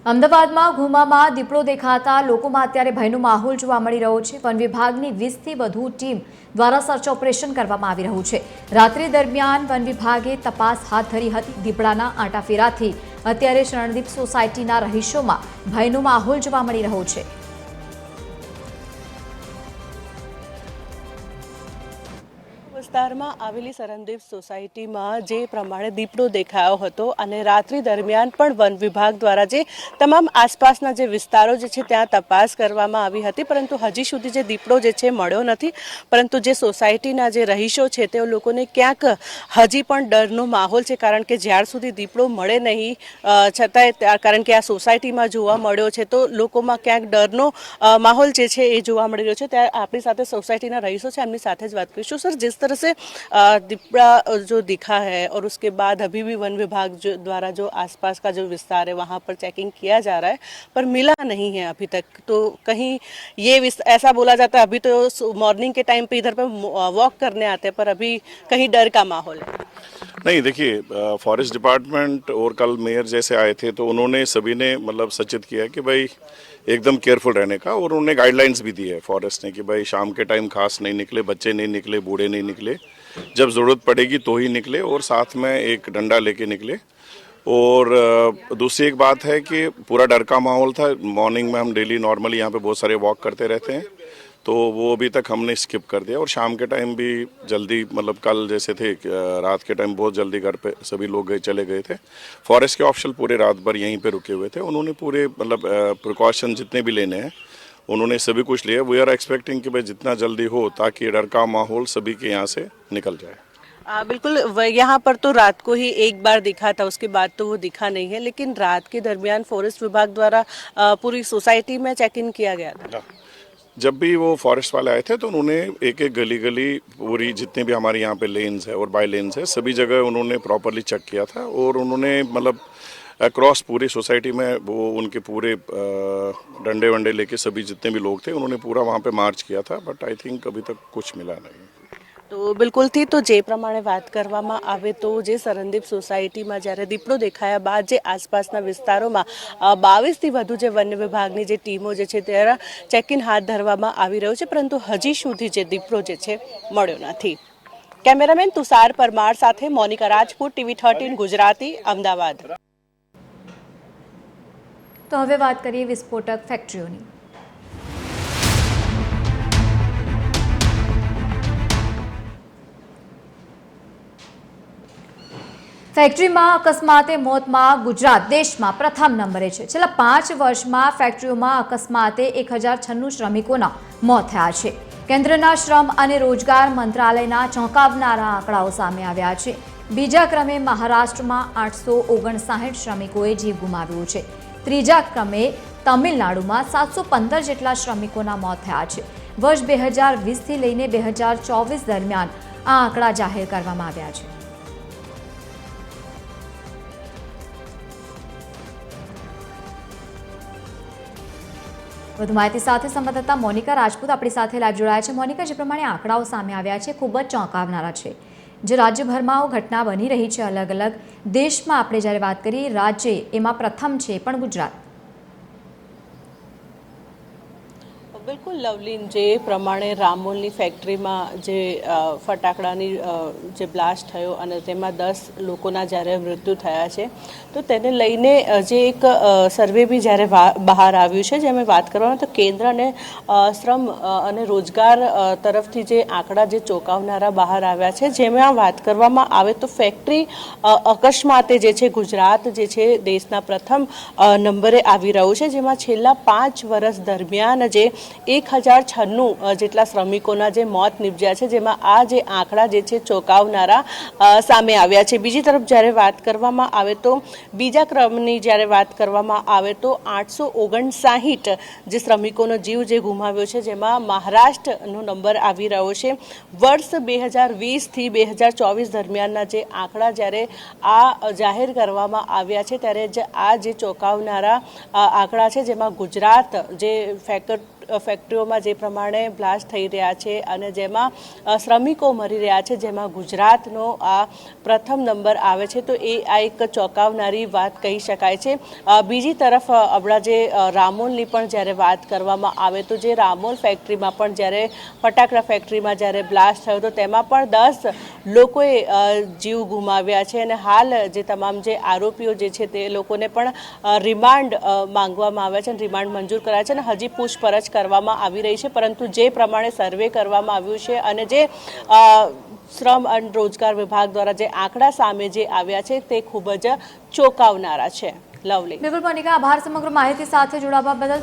અમદાવાદમાં ઘુમામાં દીપડો દેખાતા લોકોમાં અત્યારે ભયનો માહોલ જોવા મળી રહ્યો છે। વન વિભાગની 20થી વધુ ટીમ દ્વારા સર્ચ ઓપરેશન કરવામાં આવી રહ્યું છે। રાત્રિ દરમિયાન વન વિભાગે તપાસ હાથ ધરી હતી। દીપડાના આંટાફેરાથી અત્યારે શરણદીપ સોસાયટીના રહીશોમાં ભયનો માહોલ જોવા મળી રહ્યો છે। વિસ્તારમાં આવેલી શરણદીપ સોસાયટીમાં જે પ્રમાણે દીપડો દેખાયો હતો અને રાત્રિ દરમિયાન પણ વન વિભાગ દ્વારા જે તમામ આસપાસના જે વિસ્તારો જે છે ત્યાં તપાસ કરવામાં આવી હતી, પરંતુ હજી સુધી જે દીપડો જે છે મળ્યો નથી। પરંતુ જે સોસાયટીના જે રહીશો છે તે લોકોને ક્યાંક હજી પણ ડરનો માહોલ છે, કારણ કે જ્યાર સુધી દીપડો મળે નહીં છતાંય કારણ કે આ સોસાયટીમાં જોવા મળ્યો છે તો લોકોમાં ક્યાંક ડરનો માહોલ જે છે એ જોવા મળી રહ્યો છે। ત્યારે આપણી સાથે સોસાયટીના રહીશો છે, એમની સાથે જ વાત કરીશું। સર, जिस तरह से दीपड़ा जो दिखा है और उसके बाद अभी भी वन विभाग द्वारा जो आसपास का जो विस्तार है वहाँ पर चेकिंग किया जा रहा है, पर मिला नहीं है अभी तक। तो कहीं ये ऐसा बोला जाता है अभी तो मॉर्निंग के टाइम पे इधर पे वॉक करने आते हैं, पर अभी कहीं डर का माहौल है। नहीं, देखिए, फॉरेस्ट डिपार्टमेंट और कल मेयर जैसे आए थे तो उन्होंने सभी ने मतलब सचेत किया कि भाई एकदम केयरफुल रहने का, और उन्होंने गाइडलाइंस भी दी है फॉरेस्ट ने कि भाई शाम के टाइम खास नहीं निकले, बच्चे नहीं निकले, बूढ़े नहीं निकले, जब ज़रूरत पड़ेगी तो ही निकले, और साथ में एक डंडा लेके निकले। और दूसरी एक बात है कि पूरा डर का माहौल था। मॉर्निंग में हम डेली नॉर्मली यहाँ पे बहुत सारे वॉक करते रहते हैं, तो वो अभी तक हमने स्किप कर दिया। और शाम के टाइम भी जल्दी, मतलब कल जैसे थे रात के टाइम बहुत जल्दी घर पे सभी लोग चले गए थे। फॉरेस्ट के ऑफिशियल पूरे रात भर यहीं पे रुके हुए थे। उन्होंने पूरे मतलब प्रिकॉशन जितने भी लेने हैं उन्होंने सभी कुछ लिया। वी आर एक्सपेक्टिंग कि भाई जितना जल्दी हो ताकि डर का माहौल सभी के यहाँ से निकल जाए। बिल्कुल, यहाँ पर तो रात को ही एक बार दिखा था, उसके बाद तो वो दिखा नहीं है, लेकिन रात के दरमियान फॉरेस्ट विभाग द्वारा पूरी सोसाइटी में चेक इन किया गया था। जब भी वो फॉरेस्ट वाले आए थे तो उन्होंने एक एक गली गली पूरी जितने भी हमारे यहाँ पे लेन्स है और बाई लेन्स है सभी जगह उन्होंने प्रॉपरली चेक किया था। और उन्होंने मतलब अक्रॉस पूरी सोसाइटी में वो उनके पूरे डंडे वंडे लेके सभी जितने भी लोग थे उन्होंने पूरा वहाँ पे मार्च किया था। बट आई थिंक अभी तक कुछ मिला नहीं। तो बिल्कुल थी। तो जे प्रमाणे વાત કરવામાં આવે તો જે શરણદીપ સોસાયટીમાં જ્યારે દીપડો દેખાયા બાદ જે આસપાસના વિસ્તારોમાં 22થી વધુ જે વન્ય વિભાગની જે ટીમો જે છે ત્યારે ચેકિંગ હાથ ધરવામાં આવી રહ્યો છે, પરંતુ હજી સુધી જે દીપડો જે છે મળ્યો નથી। કેમેરામેન તુષાર પરમાર સાથે મોનિકા રાજપૂત, TV13 ગુજરાતી, અમદાવાદ। તો હવે વાત કરીએ વિસ્ફોટક ફેક્ટરીઓની। ફેક્ટરીમાં અકસ્માતે મોતમાં ગુજરાત દેશમાં પ્રથમ નંબરે છે। છેલ્લા 5 વર્ષમાં ફેક્ટરીઓમાં અકસ્માતે 1096 શ્રમિકોના મોત થયા છે। કેન્દ્રના શ્રમ અને રોજગાર મંત્રાલયના ચોંકાવનારા આંકડાઓ સામે આવ્યા છે। બીજા ક્રમે મહારાષ્ટ્રમાં 859 શ્રમિકોએ જીવ ગુમાવ્યો છે। ત્રીજા ક્રમે તમિલનાડુમાં 715 જેટલા શ્રમિકોના મોત થયા છે। વર્ષ 2020થી લઈને 2024 દરમિયાન આ આંકડા જાહેર કરવામાં આવ્યા છે। વધુ માહિતી સાથે સંવાદદાતા મોનિકા રાજપૂત આપણી સાથે લાઈવ જોડાયા છે। મોનિકા, જે પ્રમાણે આંકડાઓ સામે આવ્યા છે ખૂબ જ ચોંકાવનારા છે। જે રાજ્યભરમાં ઘટના બની રહી છે અલગ અલગ દેશમાં આપણે જ્યારે વાત કરીએ રાજ્ય એમાં પ્રથમ છે પણ ગુજરાત। બિલકુલ લવલીન, જે પ્રમાણે રામોલની ફેક્ટરીમાં જે ફટાકડાની જે બ્લાસ્ટ થયો અને તેમાં 10 લોકોના જ્યારે મૃત્યુ થયા છે, તો તેને લઈને જે એક સર્વે બી જ્યારે બહાર આવ્યું છે, જેમાં વાત કરવામાં તો કેન્દ્ર અને શ્રમ અને રોજગાર તરફથી જે આંકડા જે ચોંકાવનારા બહાર આવ્યા છે, જેમાં વાત કરવામાં આવે તો ફેક્ટરી અકસ્માતે જે છે ગુજરાત જે છે દેશના પ્રથમ નંબરે આવી રહ્યું છે, જેમાં છેલ્લા 5 વર્ષ દરમિયાન જે 1096 જેટલા શ્રમિકોના જે મોત નિપજ્યા છે, જેમાં આ જે આંકડા જે છે ચોંકાવનારા સામે આવ્યા છે। બીજી તરફ જ્યારે વાત કરવામાં આવે તો બીજા ક્રમની જ્યારે વાત કરવામાં આવે તો 859 જે શ્રમિકોનો જીવ જે ગુમાવ્યો છે, જેમાં મહારાષ્ટ્રનો નંબર આવી રહ્યો છે। વર્ષ 2020થી 2024 દરમિયાનના જે આંકડા જ્યારે આ જાહેર કરવામાં આવ્યા છે ત્યારે આ જે ચોંકાવનારા આંકડા છે, જેમાં ગુજરાત જે ફેક્ટરીઓમાં જે પ્રમાણે બ્લાસ્ટ થઈ રહ્યા છે અને જેમાં શ્રમિકો મરી રહ્યા છે, જેમાં ગુજરાતનો આ પ્રથમ નંબર આવે છે, તો એ આ એક ચોંકાવનારી વાત કહી શકાય છે. બીજી તરફ આપણા જે રામોલની પણ જ્યારે વાત કરવામાં આવે તો જે રામોલ ફેક્ટરીમાં પણ જ્યારે ફટાકડા ફેક્ટરીમાં જ્યારે બ્લાસ્ટ થયો તો તેમાં પણ 10 લોકોએ જીવ ગુમાવ્યા છે અને હાલ જે તમામ જે આરોપીઓ જે છે તે લોકોને પણ રિમાન્ડ માંગવામાં આવ્યા છે અને રિમાન્ડ મંજૂર કરાયા છે અને હજી પૂછપરછ કરવામાં આવી રહી છે. પરંતુ જે પ્રમાણે સર્વે કરવામાં આવ્યું છે અને જે શ્રમ અને રોજગાર વિભાગ દ્વારા જે આંકડા સામે જે આવ્યા છે તે ખૂબ જ ચોંકાવનારા છે. લવલી. બિલકુલ મોનિકા, આભાર સમગ્ર માહિતી સાથે જોડાવા બદલ.